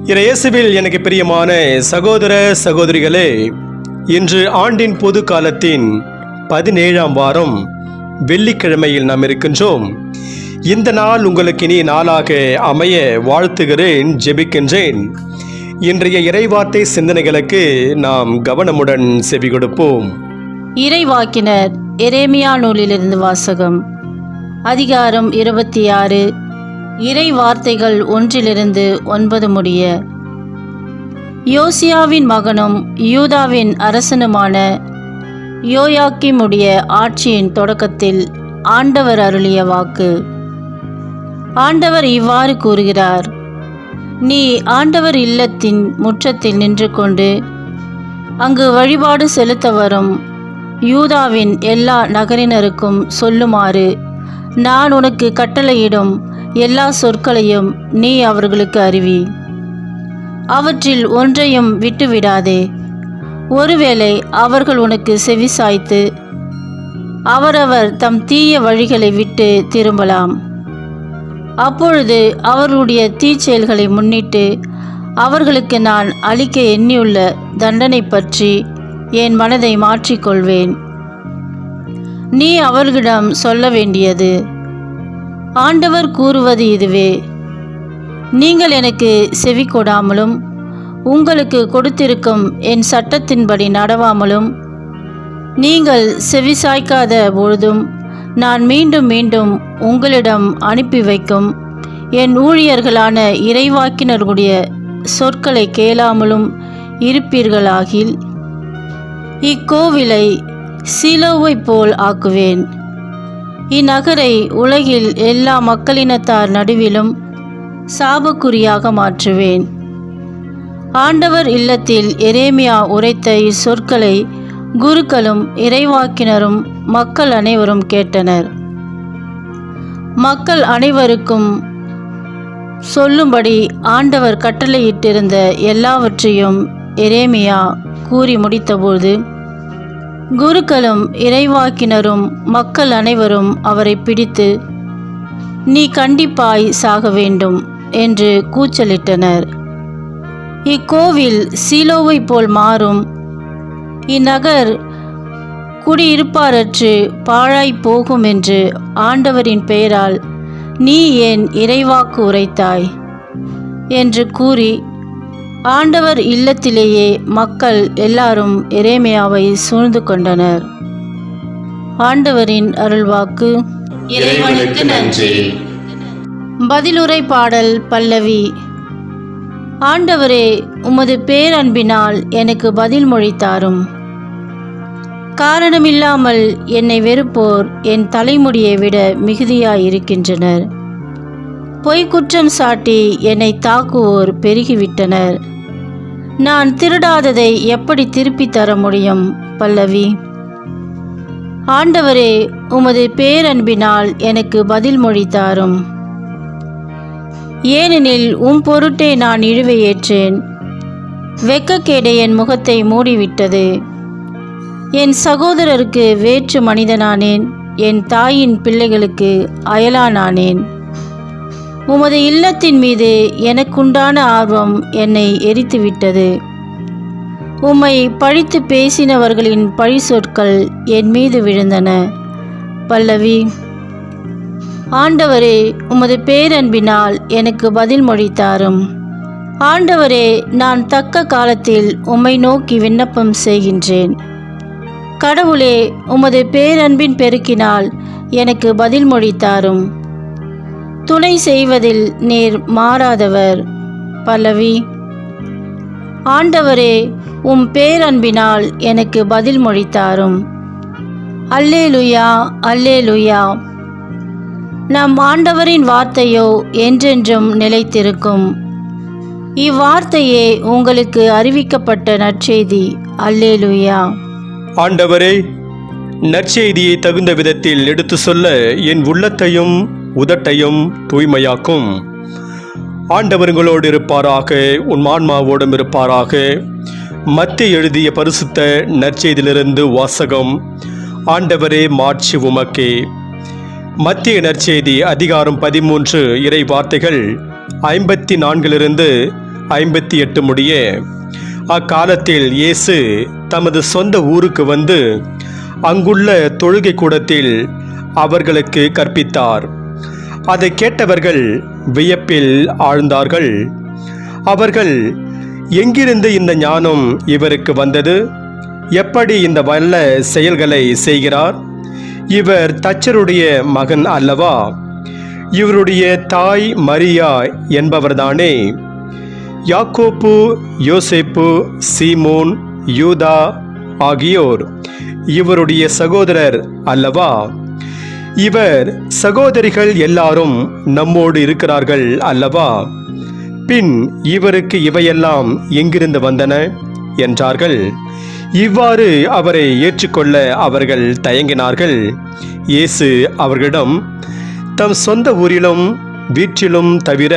இயேசுவில் எனக்கு பிரியமான சகோதர சகோதரிகளே, இன்று ஆண்டின் பொது காலத்தின் 17ஆம் வாரம் வெள்ளிக்கிழமையில் நாம் இருக்கின்றோம். இந்த நாள் உங்களுக்கு இனிய நாளாக அமைய வாழ்த்துகிறேன், ஜெபிக்கின்றேன். இன்றைய இறைவார்த்தை சிந்தனைகளுக்கு நாம் கவனமுடன் செவி கொடுப்போம். இறைவாக்கினர் எரேமியா நூலிலிருந்து வாசகம். அதிகாரம் 26. இறை வார்த்தைகள் 1-9 முடிய. யோசியாவின் மகனும் யூதாவின் அரசனுமான யோயாக்கீமுடைய ஆட்சியின் தொடக்கத்தில் ஆண்டவர் அருளிய வாக்கு. ஆண்டவர் இவ்வாறு கூறுகிறார்: நீ ஆண்டவர் இல்லத்தின் முற்றத்தில் நின்று கொண்டு அங்கு வழிபாடு செலுத்த வரும் யூதாவின் எல்லா நகரினருக்கும் சொல்லுமாறு நான் உனக்கு கட்டளையிடும் எல்லா சொற்களையும் நீ அவர்களுக்கு அறிவி. அவற்றில் ஒன்றையும் விட்டுவிடாதே. ஒருவேளை அவர்கள் உனக்கு செவிசாய்த்து அவரவர் தம் தீய வழிகளை விட்டு திரும்பலாம். அப்பொழுது அவர்களுடைய தீச்செயல்களை முன்னிட்டு அவர்களுக்கு நான் அளிக்க எண்ணியுள்ள தண்டனை பற்றி என் மனதை மாற்றிக்கொள்வேன். நீ அவர்களிடம் சொல்ல வேண்டியது: ஆண்டவர் கூறுவது இதுவே, நீங்கள் எனக்கு செவி கொடாமலும் உங்களுக்கு கொடுத்திருக்கும் என் சட்டத்தின்படி நடவாமலும் நீங்கள் செவிசாய்க்காத பொழுதும் நான் மீண்டும் மீண்டும் உங்களிடம் அனுப்பி வைக்கும் என் ஊழியர்களான இறைவாக்கினர்களுடைய சொற்களை கேளாமலும் இருப்பீர்களாகில் இக்கோவிலை சீலோவை போல் ஆக்குவேன். இந்நகரை உலகில் எல்லா மக்களினத்தார் நடுவிலும் சாபக்குறியாக மாற்றுவேன். ஆண்டவர் இல்லத்தில் எரேமியா உரைத்த இச்சொற்களை குருக்களும் இறைவாக்கினரும் மக்கள் அனைவரும் கேட்டனர். மக்கள் அனைவருக்கும் சொல்லும்படி ஆண்டவர் கட்டளையிட்டிருந்த எல்லாவற்றையும் எரேமியா கூறி முடித்தபோது குருக்களும் இறைவாக்கினரும் மக்கள் அனைவரும் அவரை பிடித்து, நீ கண்டிப்பாய் சாக வேண்டும் என்று கூச்சலிட்டனர். இக்கோவில் சீலோவை போல் மாறும். இந்நகர் குடியிருப்பாரற்று பாழாய் போகும் என்று ஆண்டவரின் பெயரால் நீ ஏன் இறைவாக்கு உரைத்தாய் என்று கூறி ஆண்டவர் இல்லத்திலேயே மக்கள் எல்லாரும் எரேமியாவை சூழ்ந்து கொண்டனர். ஆண்டவரின் அருள்வாக்கு. இறைவனுக்கு நன்றி. பதிலுரை பாடல் பல்லவி. ஆண்டவரே, உமது பேரன்பினால் எனக்கு பதில் மொழி தாரும். காரணமில்லாமல் என்னை வெறுப்போர் என் தலைமுடியை விட மிகுதியாயிருக்கின்றனர். பொய்க்குற்றம் சாட்டி என்னை தாக்குவோர் பெருகிவிட்டனர். நான் திருடாததை எப்படி திருப்பி தர முடியும்? பல்லவி. ஆண்டவரே, உமது பேரன்பினால் எனக்கு பதில் மொழி தாரும். ஏனெனில் பொருட்டே நான் இழுவை ஏற்றேன். வெட்கக்கேடு என் முகத்தை மூடிவிட்டது. என் சகோதரருக்கு வேற்று மனிதனானேன். என் தாயின் பிள்ளைகளுக்கு அயலானானேன். உமது இல்லத்தின் மீது எனக்குண்டான ஆர்வம் என்னை எரித்துவிட்டது. உம்மை பழித்து பேசினவர்களின் பழி சொற்கள் என் மீது விழுந்தன. பல்லவி. ஆண்டவரே, உமது பேரன்பினால் எனக்கு பதில் மொழி தாரும். ஆண்டவரே, நான் தக்க காலத்தில் உம்மை நோக்கி விண்ணப்பம் செய்கின்றேன். கடவுளே, உமது பேரன்பின் பெருக்கினால் எனக்கு பதில் மொழி தாரும். துணை செய்வதில் நீர் மாறாதவர். பல்லவி. ஆண்டவரே, பேரன்பினால் எனக்கு பதில் மொழி தாரும். அல்லேலுயா, அல்லேலுயா. நம் ஆண்டவரின் வார்த்தையோ என்றென்றும் நிலைத்திருக்கும். இவ்வார்த்தையே உங்களுக்கு அறிவிக்கப்பட்ட நற்செய்தி. அல்லேலுயா. ஆண்டவரே, நற்செய்தியை தகுந்த விதத்தில் எடுத்து சொல்ல என் உள்ளத்தையும் உதட்டையும் தூய்மையாக்கும். ஆண்டவர்களோடு இருப்பாராக, உன் ஆன்மாவோடும் இருப்பாராக. மத்தேயு எழுதிய பரிசுத்த நற்செய்தியிலிருந்து வாசகம். ஆண்டவரே, மாட்சி உமக்கே. மத்தேயு நற்செய்தி அதிகாரம் 13 இறை வார்த்தைகள் 54 58 முடிய அக்காலத்தில் இயேசு தமது சொந்த ஊருக்கு வந்து அங்குள்ள தொழுகை கூடத்தில் அவர்களுக்கு கற்பித்தார். அதை கேட்டவர்கள் வியப்பில் ஆழ்ந்தார்கள். அவர்கள், எங்கிருந்து இந்த ஞானம் இவருக்கு வந்தது? எப்படி இந்த வல்ல செயல்களை செய்கிறார்? இவர் தச்சருடைய மகன் அல்லவா? இவருடைய தாய் மரியா என்பவர்தானே? யாக்கோப்பு, யோசேப்பு, சீமோன், யூதா ஆகியோர் இவருடைய சகோதரர் அல்லவா? இவர் சகோதரிகள் எல்லாரும் நம்மோடு இருக்கிறார்கள் அல்லவா? பின் இவருக்கு இவையெல்லாம் எங்கிருந்து வந்தன என்றார்கள். இவ்வாறு அவரை ஏற்றுக்கொள்ள அவர்கள் தயங்கினார்கள். இயேசு அவர்களிடம், தம் சொந்த ஊரிலும் வீட்டிலும் தவிர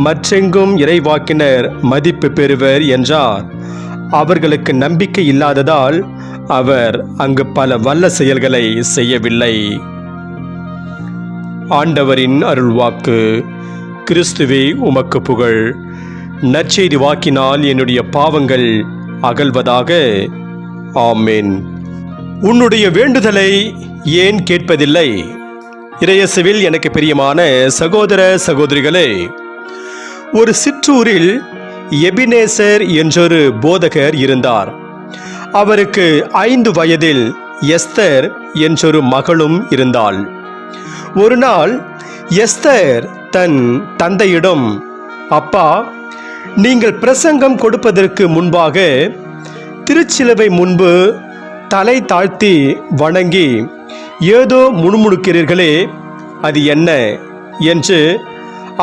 மற்றெங்கும் இறைவாக்கினர் மதிப்பு பெறுவர் என்றார். அவர்களுக்கு நம்பிக்கை இல்லாததால் அவர் அங்கு பல வல்ல செயல்களை செய்யவில்லை. ஆண்டவரின் அருள்வாக்கு. கிறிஸ்துவே உமக்கு புகழ். நற்செய்தி வாக்கினால் என்னுடைய பாவங்கள் அகல்வதாக. ஆமென். உன்னுடைய வேண்டுதலை ஏன் கேட்பதில்லை? இறையேசுவில் எனக்கு பிரியமான சகோதர சகோதரிகளே, ஒரு சிற்றூரில் எபினேசர் என்றொரு போதகர் இருந்தார். அவருக்கு 5 வயதில் எஸ்தர் என்றொரு மகளும் இருந்தாள். ஒரு நாள் எஸ்தர் தன் தந்தையிடம், அப்பா, நீங்கள் பிரசங்கம் கொடுப்பதற்கு முன்பாக திருச்சிலுவை முன்பு தலை தாழ்த்தி வணங்கி ஏதோ முணுமுணுக்கிறீர்களே, அது என்ன என்று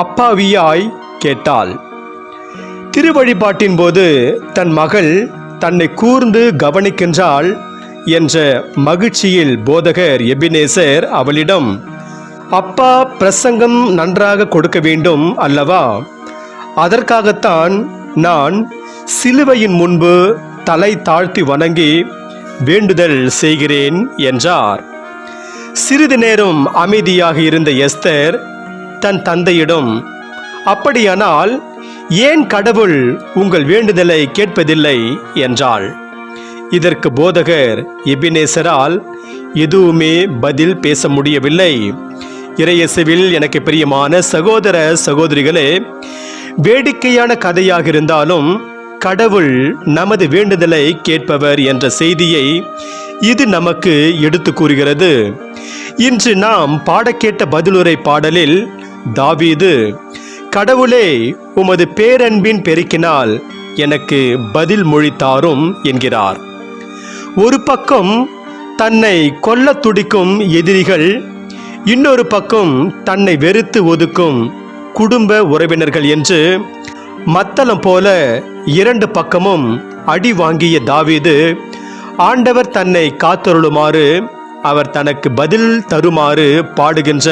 அப்பாவியாய் கேட்டாள். திருவழிபாட்டின் போது தன் மகள் தன்னை கூர்ந்து கவனிக்கின்றாள் என்ற மகிழ்ச்சியில் போதகர் எபினேசர் அவளிடம், அப்பா பிரசங்கம் நன்றாக கொடுக்க வேண்டும் அல்லவா? அதற்காகத்தான் நான் சிலுவையின் முன்பு தலை தாழ்த்தி வணங்கி வேண்டுதல் செய்கிறேன் என்றார். சிறிது நேரம் அமைதியாக இருந்த எஸ்தர் தன் தந்தையிடம், அப்படியானால் ஏன் கடவுள் உங்கள் வேண்டுதலை கேட்பதில்லை என்றாள். இதற்கு போதகர் எபினேசரால் எதுவுமே பதில் பேச முடியவில்லை. இறையேசுவில் எனக்கு பிரியமான சகோதர சகோதரிகளே, வேடிக்கையான கதையாக இருந்தாலும் கடவுள் நமது வேண்டுதலை கேட்பவர் என்ற செய்தியை இது நமக்கு எடுத்து கூறுகிறது. இன்று நாம் பாடக்கேட்ட பதிலுரை பாடலில் தாவீது, கடவுளே உமது பேரன்பின் பெருக்கினால் எனக்கு பதில் மொழி தாரும் என்கிறார். ஒரு பக்கம் தன்னை கொல்ல துடிக்கும் எதிரிகள், இன்னொரு பக்கம் தன்னை வெறுத்து ஒதுக்கும் குடும்ப உறவினர்கள் என்று மத்தளம் போல 2 பக்கமும் அடி வாங்கிய தாவீது, ஆண்டவர் தன்னை காத்தருளுமாறு அவர் தனக்கு பதில் தருமாறு பாடுகின்ற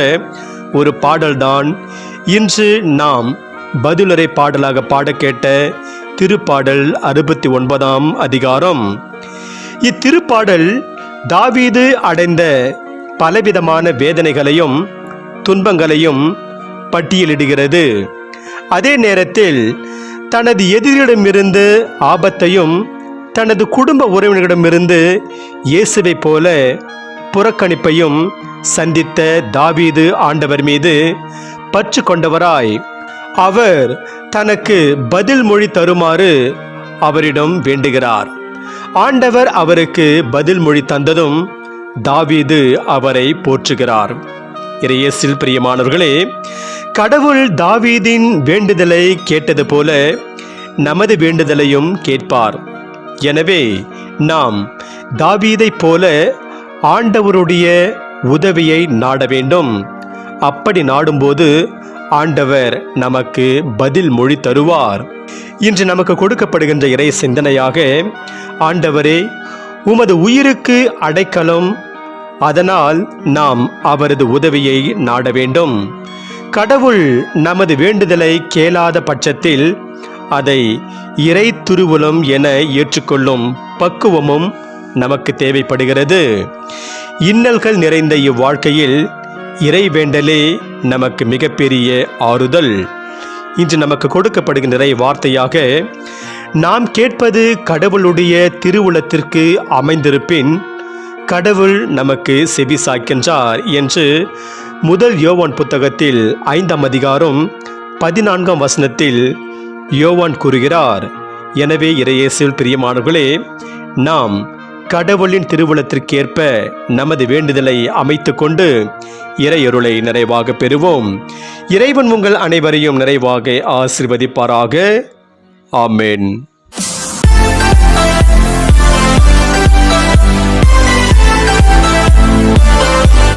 ஒரு பாடல்தான் இன்று நாம் பதிலுரை பாடலாக பாட கேட்ட திருப்பாடல் 69ஆம் அதிகாரம். இத்திருப்பாடல் தாவீது அடைந்த பலவிதமான வேதனைகளையும் துன்பங்களையும் பட்டியலிடுகிறது. அதே நேரத்தில் தனது எதிரிடமிருந்து ஆபத்தையும் தனது குடும்ப உறவினர்களிடமிருந்து இயேசுவை போல புறக்கணிப்பையும் சந்தித்த தாவீது ஆண்டவர் மீது பற்று கொண்டவராய் அவர் தனக்கு பதில் மொழி தருமாறு அவரிடம் வேண்டுகிறார். ஆண்டவர் அவருக்கு பதில் மொழி தந்ததும் தாவீது அவரை போற்றுகிறார். இறையேசுவில் பிரியமானவர்களே, கடவுள் தாவீதின் வேண்டுதலை கேட்டது போல நமது வேண்டுதலையும் கேட்பார். எனவே நாம் தாவீதைப் போல ஆண்டவருடைய உதவியை நாட வேண்டும். அப்படி நாடும்போது ஆண்டவர் நமக்கு பதில் மொழி தருவார். இன்று நமக்கு கொடுக்கப்படுகின்ற இறை சிந்தனையாக, ஆண்டவரே உமது உயிருக்கு அடைக்கலம், அதனால் நாம் அவரது உதவியை நாட வேண்டும். கடவுள் நமது வேண்டுதலை கேளாத பட்சத்தில் அதை இறை திருவுளம் என ஏற்றுக்கொள்ளும் பக்குவமும் நமக்கு தேவைப்படுகிறது. இன்னல்கள் நிறைந்த இவ்வாழ்க்கையில் இறை வேண்டலே நமக்கு மிகப்பெரிய ஆறுதல். இன்று நமக்கு கொடுக்கப்படுகின்ற இறை வார்த்தையாக, நாம் கேட்பது கடவுளுடைய திருவுளத்திற்கு அமைந்திருப்பின் கடவுள் நமக்கு செவி சாய்க்கின்றார் என்று முதல் யோவான் புத்தகத்தில் 5ஆம் அதிகாரம் 14ஆம் வசனத்தில் யோவான் கூறுகிறார். எனவே இறையேசுவில் பிரியமானவர்களே, நாம் கடவுளின் திருவுளத்திற்கேற்ப நமது வேண்டுதலை அமைத்து கொண்டு இறையருளை நிறைவாக பெறுவோம். இறைவன் உங்கள் அனைவரையும் நிறைவாக ஆசீர்வதிப்பாராக. ஆமென்.